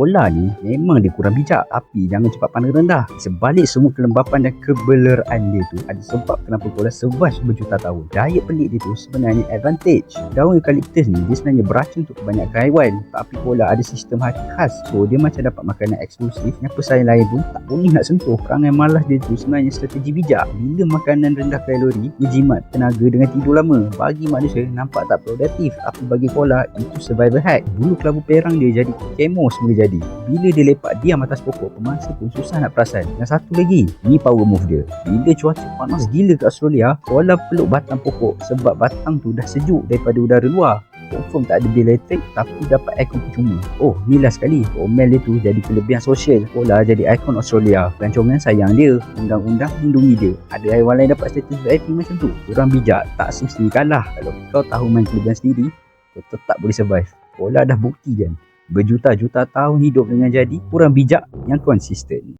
Koala ni memang dia kurang bijak, tapi jangan cepat pandang rendah. Sebalik semua kelembapan dan kebeleraan dia tu, ada sebab kenapa koala survive berjuta tahun. Diet pelik dia tu sebenarnya advantage. Daun eucalyptus ni dia sebenarnya beracun untuk kebanyakan haiwan, tapi koala ada sistem hati khas. So dia macam dapat makanan eksklusif yang pesaing lain tu tak boleh nak sentuh. Perangai malas dia tu sebenarnya strategi bijak. Bila makanan rendah kalori, dia jimat tenaga dengan tidur lama. Bagi manusia nampak tak produktif, tapi bagi koala itu survival hack. Bulu kelabu perang dia jadi camo boleh jadi. Bila dia lepak diam atas pokok, pemangsa pun susah nak perasan. Dan satu lagi, ni power move dia. Bila cuaca panas gila kat Australia, koala peluk batang pokok sebab batang tu dah sejuk daripada udara luar. Confirm tak ada bil elektrik, tapi dapat aircon percuma. Oh, ni last sekali, omel dia tu jadi kelebihan sosial. Koala jadi ikon Australia. Pelancongan sayang dia, undang-undang lindungi dia. Ada haiwan lain dapat status VIP macam tu. Kurang bijak, tak semestinya kalah. Kalau kau tahu main kelebihan sendiri, kau tetap boleh survive. Koala dah buktikan berjuta-juta tahun hidup dengan jadi kurang bijak yang konsisten.